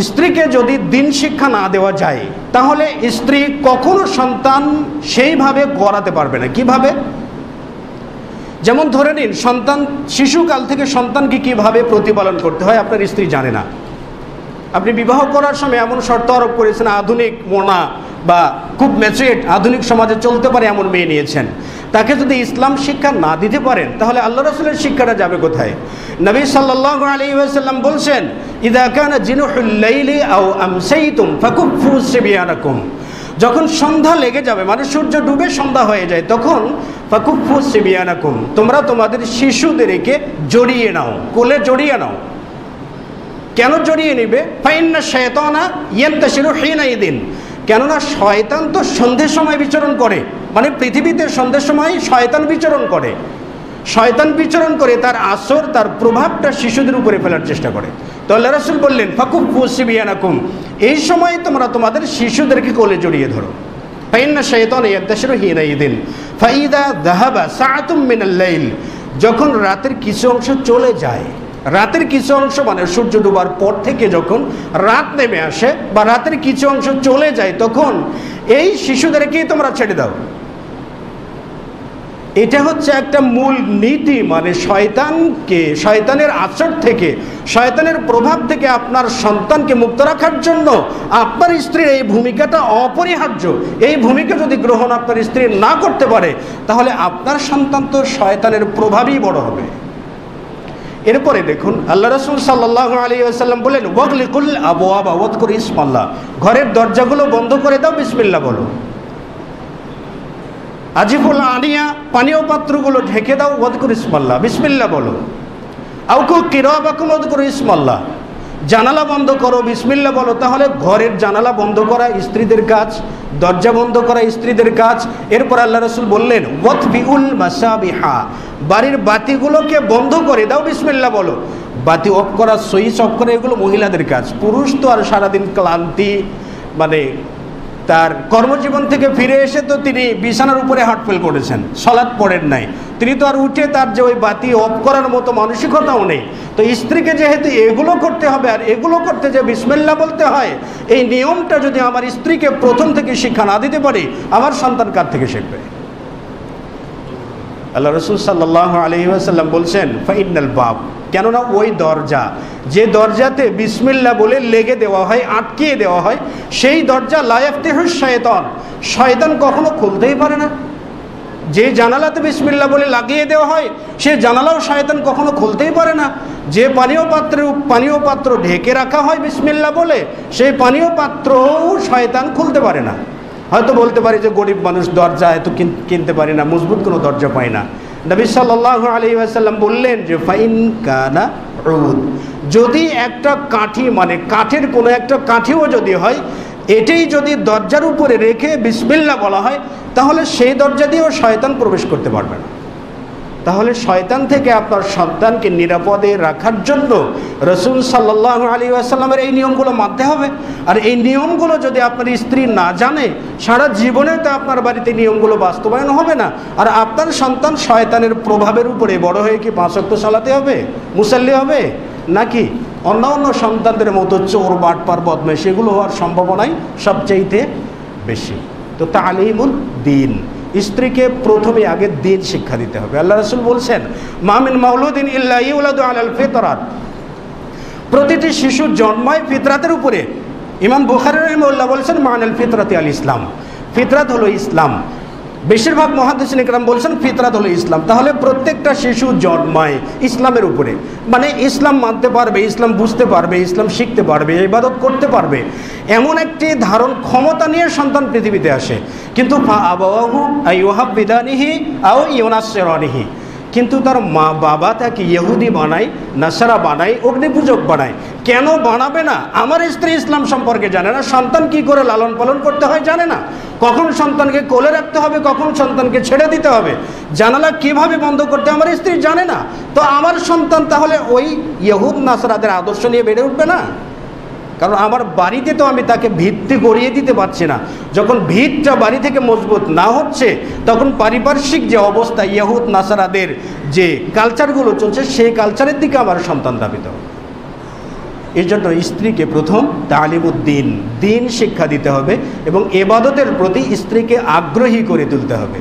স্ত্রীকে যদি দিন শিক্ষা না দেওয়া যায় তাহলে স্ত্রী কখনো সন্তান সেইভাবে গড়াতে পারবে না। কিভাবে? যেমন ধরে নিন, সন্তান শিশুকাল থেকে সন্তানকে কিভাবে প্রতিপালন করতে হয় আপনার স্ত্রী জানে না। আপনি বিবাহ করার সময় এমন শর্ত আরোপ করেছেন, আধুনিক মোনা বা খুব ম্যাচুরেট আধুনিক সমাজে চলতে পারে এমন মেয়ে নিয়েছেন। তাকে যদি ইসলাম শিক্ষা না দিতে পারেন তাহলে আল্লাহ রাসূলের শিক্ষাটা যাবে কোথায়? নবী সাল্লাল্লাহু আলাইহি ওয়াসাল্লাম বলছেন, ইযা কানা জিনুহুল লাইলি আও আমসাইতুম ফাকুফু সিবিয়ানাকুম, যখন সন্ধ্যা লেগে যাবে মানে সূর্য ডুবে সন্ধ্যা হয়ে যায় তখন ফাকুফু সিবিয়ানাকুম, তোমরা তোমাদের শিশুদেরকে জড়িয়ে নাও, কোলে জড়িয়ে নাও। কেন জড়িয়ে নেবে? ফাইন্না শায়তানা ইয়ান্তাশিরু হিনাইদিন, কেননা শয়তান তো সন্ধ্যের সময় বিচরণ করে, মানে পৃথিবীতে সন্ধ্যের সময় শয়তান বিচরণ করে। শয়তান বিচরণ করে তার আসর, তার প্রভাবটা শিশুদের উপরে ফেলার চেষ্টা করে। তো আল্লাহ রাসূল বললেন ফাকুফু সিবিয়ানাকুম, এই সময় তোমরা তোমাদের শিশুদেরকে কোলে জড়িয়ে ধরো। ফাইন্না শায়তানা ইয়ান্তাশিরু হিনাইদিন ফাইদা যাহাবা সাআতুম মিনাল লাইল, যখন রাতের কিছু অংশ চলে যায়, রাতের কিছু অংশ মানে সূর্য ডোবার পর থেকে যখন রাত নেমে আসে বা রাতের কিছু অংশ চলে যায় তখন এই শিশুদেরকেই তোমরা ছেড়ে দাও। এটা হচ্ছে একটা মূল নীতি, মানে শয়তানকে, শয়তানের আচর থেকে, শয়তানের প্রভাব থেকে আপনার সন্তানকে মুক্ত রাখার জন্য আপনার স্ত্রীর এই ভূমিকাটা অপরিহার্য। এই ভূমিকা যদি গ্রহণ আপনার স্ত্রী না করতে পারে তাহলে আপনার সন্তান তো শয়তানের প্রভাবই বড় হবে। এরপরে দেখুন আল্লাহ রাসূল সাল্লাল্লাহু আলাইহি ওয়াসাল্লাম বলেন ওয়াগলিকুল আবওয়াবা ওয়াযকুর ইসমাল্লাহ, ঘরের দরজাগুলো বন্ধ করে দাও, বিসমিল্লাহ বলো। আজিফুল আনিয়া, পানীয় পাত্রগুলো ঢেকে দাও, ওয়াযকুর ইসমাল্লাহ, বিসমিল্লাহ বলো। আউকু কিরাবাকুম ওয়াযকুর ইসমাল্লাহ, জানালা বন্ধ করো, বিসমিল্লাহ বলো। তাহলে ঘরের জানালা বন্ধ করা স্ত্রীদের কাজ, দরজা বন্ধ করা স্ত্রীদের কাজ। এরপর আল্লাহ রাসূল বললেন ওয়াতবিউল মাসাবিহা, বাড়ির বাতিগুলোকে বন্ধ করে দাও, বিসমিল্লাহ বলো। বাতি অফ করা, সুইচ অফ করা এগুলো মহিলাদের কাজ। পুরুষ তো আর সারাদিন ক্লান্তি, মানে তার কর্মজীবন থেকে ফিরে এসে তো তিনি বিছানার উপরে হাঁট ফেল করেছেন, সালাত পড়েন নাই, তিনি তো আর উঠে তার যে ওই বাতি অফ করার মতো মানসিকতাও নেই। তো স্ত্রীকে যেহেতু এগুলো করতে হবে আর এগুলো করতে যে বিসমিল্লাহ বলতে হয়, এই নিয়মটা যদি আমার স্ত্রীকে প্রথম থেকে শিক্ষা না দিতে পারি আমার সন্তান কার থেকে শিখবে? আল্লাহ রাসূল সাল্লাল্লাহু আলাইহি ওয়াসাল্লাম বলছেন ফাইনাল বাব, কেননা ওই দরজা, যে দরজাতে বিসমিল্লাহ বলে লেগে দেওয়া হয়, আটকিয়ে দেওয়া হয়, সেই দরজা লা ইয়াফতিহুশ শায়তান, শয়তান কখনো খুলতেই পারে না। যে জানালাতে বিসমিল্লাহ বলে লাগিয়ে দেওয়া হয় সেই জানালাও শয়তান কখনো খুলতেই পারে না। যে পানীয় পাত্র ঢেকে রাখা হয় বিসমিল্লাহ বলে, সেই পানীয় পাত্রও শয়তান খুলতে পারে না। হয়তো বলতে পারি যে গরিব মানুষ, দরজা এত কিনতে পারি না, মজবুত কোনো দরজা পাই না। নবী সাল্লাল্লাহু আলাইহি ওয়াসাল্লাম বললেন যে ফাইন কানা উদ, যদি একটা কাঠি, মানে কাঠের কোনো একটা কাঠিও যদি হয়, এটাই যদি দরজার উপরে রেখে বিসমিল্লাহ বলা হয় তাহলে সেই দরজা দিয়েও শয়তান প্রবেশ করতে পারবে না। তাহলে শয়তান থেকে আপনার সন্তানকে নিরাপদে রাখার জন্য রাসূল সাল্লাল্লাহু আলাইহি ওয়াসাল্লামের এই নিয়মগুলো মানতে হবে। আর এই নিয়মগুলো যদি আপনার স্ত্রী না জানে, সারা জীবনে তো আপনার বাড়িতে নিয়মগুলো বাস্তবায়ন হবে না। আর আপনার সন্তান শয়তানের প্রভাবের উপরে বড় হয়ে কি 5 ওয়াক্ত সালাতে হবে, মুসাল্লি হবে, নাকি অন্যান্য সন্তানদের মতো চোর, বাটপার, বদমাশ এগুলো হওয়ার সম্ভাবনাই সবচাইতে বেশি। তো তালিমুল দ্বীন, স্ত্রীকে প্রথমে আগে দ্বীন শিক্ষা দিতে হবে। আল্লাহ রাসূল বলছেন মা মিন মাউলুদিন ইল্লা ইউলাদু আলাল ফিতরাত, প্রতিটি শিশু জন্মায় ফিতরাতের উপরে। ইমাম বুখারী রাহিমাহুল্লাহ বলছেন মানাল ফিতরাতি আল ইসলাম, ফিতরাত হলো ইসলাম। বেশিরভাগ মুহাদ্দিসিন ইকরাম বলছেন ফিতরাত হলো ইসলাম। তাহলে প্রত্যেকটা শিশু জন্মায় ইসলামের উপরে, মানে ইসলাম মানতে পারবে, ইসলাম বুঝতে পারবে, ইসলাম শিখতে পারবে, ইবাদত করতে পারবে, এমন একটি ধারণ ক্ষমতা নিয়ে সন্তান পৃথিবীতে আসে। কিন্তু আবাওয়াহু আইয়ুহাব্বিদানিহি আও ইউনাসসিরানিহি, কিন্তু তার মা বাবা তাকে ইহুদি বানায়, নাসারা বানায়, অগ্নিপূজক বানায়। কেন বানাবে না? আমার স্ত্রী ইসলাম সম্পর্কে জানে না, সন্তান কি করে লালন পালন করতে হয় জানে না, কখন সন্তানকে কোলে রাখতে হবে, কখন সন্তানকে ছেড়ে দিতে হবে, জানালা কিভাবে বন্ধ করতে আমার স্ত্রী জানে না। তো আমার সন্তান তাহলে ওই ইহুদ নাসারাদের আদর্শ নিয়ে বেড়ে উঠবে না। কারণ আমার বাড়িতে তো আমি তাকে ভিত্তি গড়িয়ে দিতে পারছি না। যখন ভিতটা বাড়ি থেকে মজবুত না হচ্ছে তখন পারিপার্শ্বিক যে অবস্থা, ইহুদ নাসারাদের যে কালচারগুলো চলছে সেই কালচারের দিকে আমার সন্তান ধাবিত। এর জন্য স্ত্রীকে প্রথম তালিমুদ্দিন, দিন শিক্ষা দিতে হবে এবং ইবাদতের প্রতি স্ত্রীকে আগ্রহী করে তুলতে হবে।